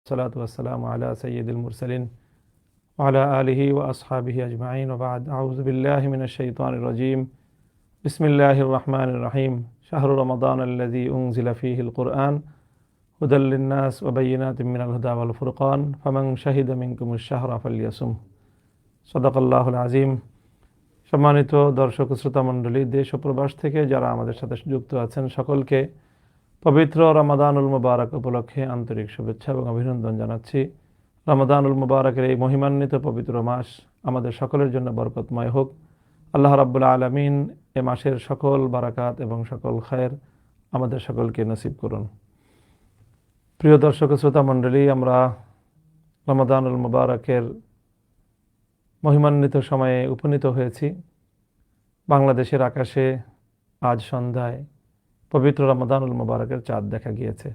الصلاة والسلام على سيد المرسلين وعلى آله وأصحابه أجمعين وبعد أعوذ بالله من الشيطان الرجيم بسم الله الرحمن الرحيم شهر رمضان الذي أنزل فيه القرآن هدى للناس وبينات من الهدى والفرقان فمن شهد منكم الشهر فليصم صدق الله العظيم সম্মানিত দর্শক শ্রোতা মণ্ডলী দেশ ও প্রবাস থেকে যারা আমাদের সাথে যুক্ত আছেন সকলকে পবিত্র রমাদানুল মুবারক উপলক্ষে আন্তরিক শুভেচ্ছা এবং অভিনন্দন জানাচ্ছি। রমাদানুল মুবারকের এই মহিমান্বিত পবিত্র মাস আমাদের সকলের জন্য বরকতময় হোক। আল্লাহ রাব্বুল আলামিন এ মাসের সকল বারাকাত এবং সকল খায়ের আমাদের সকলকে নসিব করুন। প্রিয় দর্শক শ্রোতা মণ্ডলী, আমরা রমাদানুল মুবারকের মহিমান্বিত সময়ে উপনীত হয়েছি। বাংলাদেশের আকাশে আজ সন্ধ্যায় পবিত্র রমাদানুল মুবারকের চাঁদ দেখা গিয়েছে।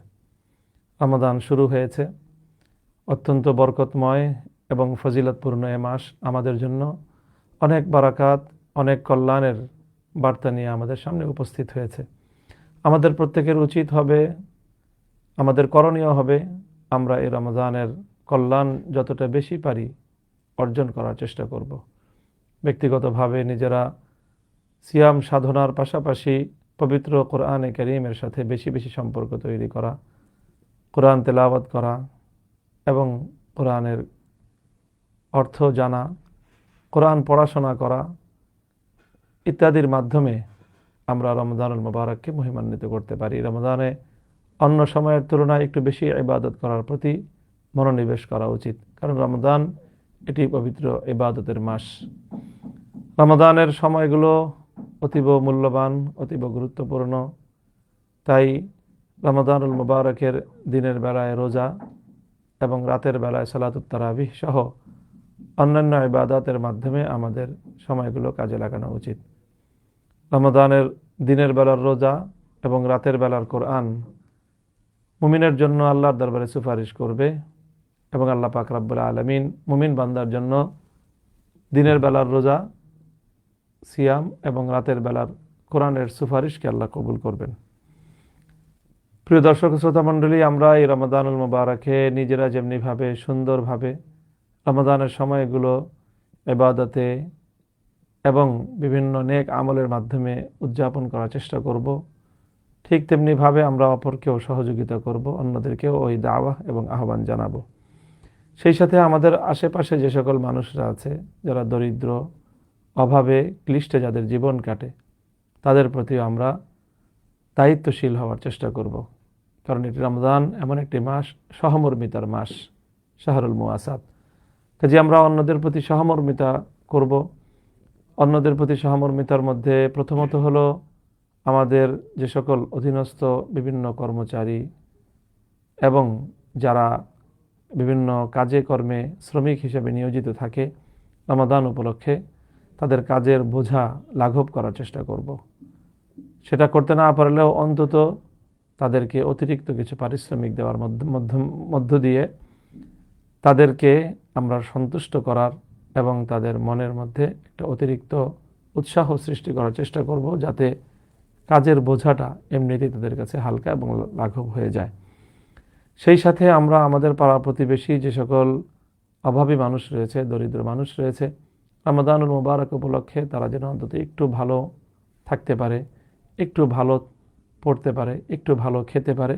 রমাদান শুরু হয়েছে। অত্যন্ত বরকতময় এবং ফজিলতপূর্ণ এ মাস আমাদের জন্য অনেক বারাকাত, অনেক কল্যাণের বার্তা নিয়ে আমাদের সামনে উপস্থিত হয়েছে। আমাদের প্রত্যেকের উচিত হবে, আমাদের করণীয় হবে, আমরা এই রমাদানের কল্যাণ যতটা বেশি পারি অর্জন করার চেষ্টা করব। ব্যক্তিগতভাবে নিজেরা সিয়াম সাধনার পাশাপাশি পবিত্র কোরআনে কারীমের সাথে বেশি বেশি সম্পর্ক তৈরি করা, কোরআন তেলাওয়াত করা এবং কোরআনের অর্থ জানা, কোরআন পড়াশোনা করা ইত্যাদির মাধ্যমে আমরা রমাদানুল মুবারককে মহিমান্বিত করতে পারি। রমাদানে অন্য সময়ের তুলনায় একটু বেশি ইবাদত করার প্রতি মনোনিবেশ করা উচিত, কারণ রমাদান এটি পবিত্র ইবাদতের মাস। রমাদানের সময়গুলো অতীব মূল্যবান, অতীব গুরুত্বপূর্ণ। তাই রমাদানুল মুবারকের দিনের বেলায় রোজা এবং রাতের বেলায় সালাতুত তারাবিহ সহ অন্যান্য ইবাদতের মাধ্যমে আমাদের সময়গুলো কাজে লাগানো উচিত। রমাদানের দিনের বেলার রোজা এবং রাতের বেলার কোরআন মুমিনের জন্য আল্লাহর দরবারে সুপারিশ করবে এবং আল্লাহ পাক রব্বুল আলামিন মুমিন বান্দার জন্য দিনের বেলার রোজা, সিয়াম এবং রাতের বেলার কোরআনের সুপারিশকে আল্লাহ কবুল করবেন। প্রিয় দর্শক শ্রোতা মণ্ডলী, আমরা এই রমাদানুল মুবারকে নিজেরা যেমনিভাবে সুন্দরভাবে রমাদানের সময়গুলো ইবাদতে এবং বিভিন্ন নেক আমলের মাধ্যমে উদযাপন করার চেষ্টা করব, ঠিক তেমনিভাবে আমরা অপরকেও সহযোগিতা করব, অন্যদেরকেও ওই দাওয়াহ এবং আহ্বান জানাবো। সেই সাথে আমাদের আশেপাশে যে সকল মানুষরা আছে যারা দরিদ্র, অভাবে ক্লিষ্টে যাদের জীবন কাটে, তাদের প্রতিও আমরা দায়িত্বশীল হওয়ার চেষ্টা করব, কারণ এটি রমজান এমন একটি মাস, সহমর্মিতার মাস, শাহরুল মুআসাত। কাজে আমরা অন্যদের প্রতি সহমর্মিতা করব। অন্যদের প্রতি সহমর্মিতার মধ্যে প্রথমত হলো আমাদের যে সকল অধীনস্থ বিভিন্ন কর্মচারী এবং যারা বিভিন্ন কাজে কর্মে শ্রমিক হিসেবে নিয়োজিত থাকে, রমাদান উপলক্ষে তাদের কাজের বোঝা লাঘব করার চেষ্টা করব। সেটা করতে না পারলেও অন্তত তাদেরকে অতিরিক্ত কিছু পারিশ্রমিক দেওয়ার মধ্য দিয়ে তাদেরকে আমরা সন্তুষ্ট করার এবং তাদের মনের মধ্যে একটা অতিরিক্ত উৎসাহ সৃষ্টি করার চেষ্টা করব, যাতে কাজের বোঝাটা এমনিতেই তাদের কাছে হালকা এবং লাঘব হয়ে যায়। সেই সাথে আমরা আমাদের পাড়া প্রতিবেশী যে সকল অভাবী মানুষ রয়েছে, দরিদ্র মানুষ রয়েছে, রমাদানুল মুবারক উপলক্ষে তারা যেন অন্তত একটু ভালো থাকতে পারে, একটু ভালো পড়তে পারে, একটু ভালো খেতে পারে,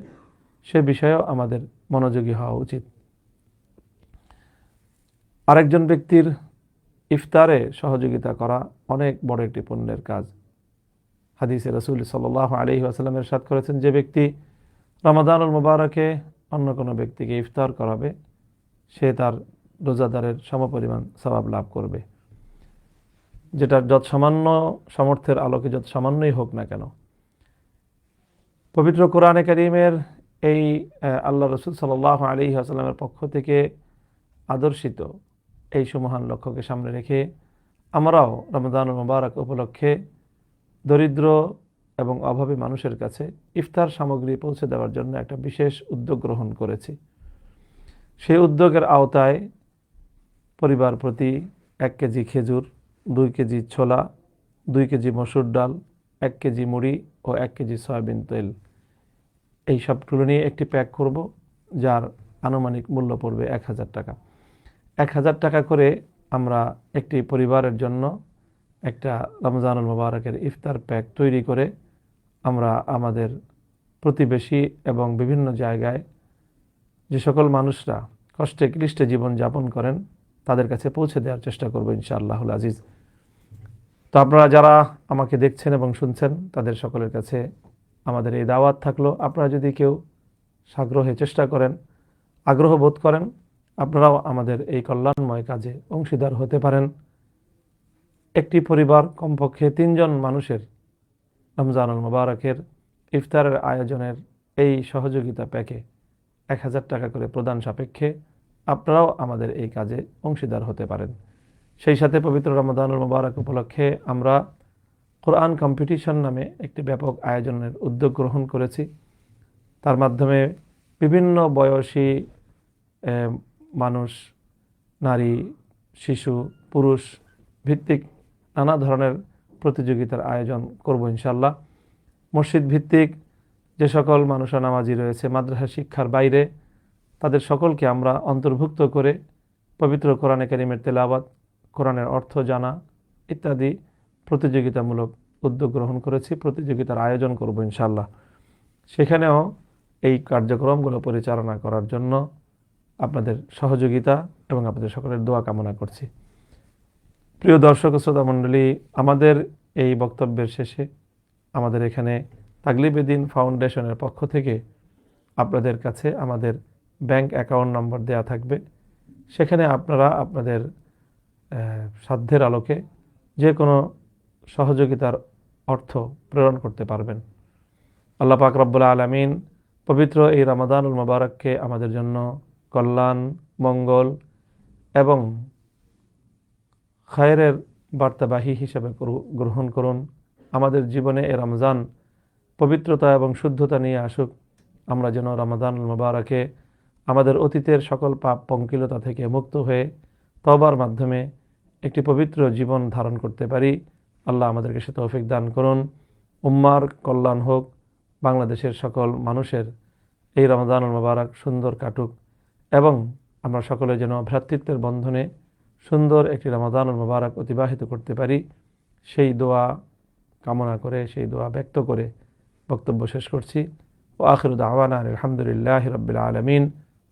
সে বিষয়েও আমাদের মনোযোগী হওয়া উচিত। আরেকজন ব্যক্তির ইফতারে সহযোগিতা করা অনেক বড় একটি পুণ্যের কাজ। হাদিসে রাসূল সাল্লাল্লাহু আলাইহি ওয়াসাল্লাম ইরশাদ করেছেন, যে ব্যক্তি রমাদানুল মুবারকে অন্য কোনো ব্যক্তিকে ইফতার করাবে, সে তার রোজাদারের সমপরিমাণ সওয়াব লাভ করবে, যেটা যত সামান্য সামর্থ্যের আলোকে যত সামান্যই হোক না কেন। পবিত্র কোরআনে কারীমের এই আল্লাহ রাসূল সাল্লাল্লাহু আলাইহি ওয়াসাল্লামের পক্ষ থেকে আদর্শিত এই সুমহান লক্ষ্যকে সামনে রেখে আমরাও রমাদানুল মুবারক উপলক্ষে দরিদ্র এবং অভাবী মানুষের কাছে ইফতার সামগ্রী পৌঁছে দেওয়ার জন্য একটা বিশেষ উদ্যোগ গ্রহণ করেছি। সেই উদ্যোগের আওতায় পরিবার প্রতি 1 কেজি খেজুর, 2 কেজি ছোলা, 2 কেজি মসুর ডাল, 1 কেজি মুড়ি ও 1 কেজি সয়াবিন তেল, এই সবগুলো নিয়ে একটি প্যাক করব, যার আনুমানিক মূল্য পড়বে 1000 টাকা। 1000 টাকা করে আমরা একটি পরিবারের জন্য একটা রমজানুল মুবারকের ইফতার প্যাক তৈরি করে আমরা আমাদের প্রতিবেশী এবং বিভিন্ন জায়গায় যে সকল মানুষরা কষ্টে ক্লিষ্টে জীবন যাপন করেন তাদের কাছে পৌঁছে দেওয়ার চেষ্টা করব ইনশাআল্লাহুল আজিজ। তো আপনারা যারা আমাকে দেখছেন এবং শুনছেন তাদের সকলের কাছে আমাদের এই দাওয়াত থাকলো, আপনারা যদি কেউ সাগ্রহে চেষ্টা করেন, আগ্রহ বোধ করেন, আপনারাও আমাদের এই কল্যাণময় কাজে অংশীদার হতে পারেন। একটি পরিবার কমপক্ষে 3 জন মানুষের রমজানুল মুবারকের ইফতারের আয়োজনের এই সহযোগিতা প্যাকে 1000 টাকা করে প্রদান সাপেক্ষে আপনারাও আমাদের এই কাজে অংশীদার হতে পারেন। সেই সাথে পবিত্র রমজানুল মুবারক উপলক্ষে আমরা কোরআন কম্পিটিশন নামে একটি ব্যাপক আয়োজনের উদ্যোগ গ্রহণ করেছি। তার মাধ্যমে বিভিন্ন বয়সী মানুষ, নারী, শিশু, পুরুষ ভিত্তিক নানা ধরনের প্রতিযোগিতার আয়োজন করব ইনশাল্লাহ। মসজিদ ভিত্তিক যে সকল মানুষরা নামাজি রয়েছে মাদ্রাসা শিক্ষার বাইরে, তাদের সকলকে আমরা অন্তর্ভুক্ত করে পবিত্র কোরআনে কারিমের তেলাওয়াত, কোরআনের অর্থ জানা ইত্যাদি প্রতিযোগিতামূলক উদ্যোগ গ্রহণ করেছি। প্রতিযোগিতার আয়োজন করব ইনশাল্লাহ। সেখানেও এই কার্যক্রমগুলো পরিচালনা করার জন্য আপনাদের সহযোগিতা এবং আপনাদের সকলের দোয়া কামনা করছি। প্রিয় দর্শক ও শ্রোতা মণ্ডলী, আমাদের এই বক্তব্যের শেষে আমাদের এখানে তাগলিবে দ্বীন ফাউন্ডেশনের পক্ষ থেকে আপনাদের কাছে আমাদের ব্যাংক অ্যাকাউন্ট নম্বর দেয়া থাকবে। সেখানে আপনারা আপনাদের সাধ্যের আলোকে যে কোনো সহযোগিতার অর্থ প্রেরণ করতে পারবেন। আল্লাহ পাক রব্বুল আলামিন পবিত্র এই রমাদানুল মুবারককে আমাদের জন্য কল্যাণ, মঙ্গল এবং খায়রের বার্তাবাহী হিসেবে গ্রহণ করুন। আমাদের জীবনে এই রমজান পবিত্রতা এবং শুদ্ধতা নিয়ে আসুক। আমরা যেন রমাদানুল মুবারকে আমাদের অতীতের সকল পাপ পঙ্কিলতা থেকে মুক্ত হয়ে তওবার মাধ্যমে একটি পবিত্র জীবন ধারণ করতে পারি। আল্লাহ আমাদেরকে সে তৌফিক দান করুন। উম্মার কল্যাণ হোক, বাংলাদেশের সকল মানুষের এই রমাদানুল মুবারক সুন্দর কাটুক এবং আমরা সকলে যেন ভ্রাতৃত্বের বন্ধনে সুন্দর একটি রমাদানুল মুবারক অতিবাহিত করতে পারি, সেই দোয়া কামনা করে, সেই দোয়া ব্যক্ত করে বক্তব্য শেষ করছি। ও আখিরু দাওয়ানা আলহামদুলিল্লাহি রাব্বিল আলামিন।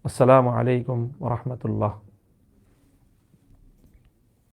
আসসালামু আলাইকুম ওয়া রাহমাতুল্লাহ।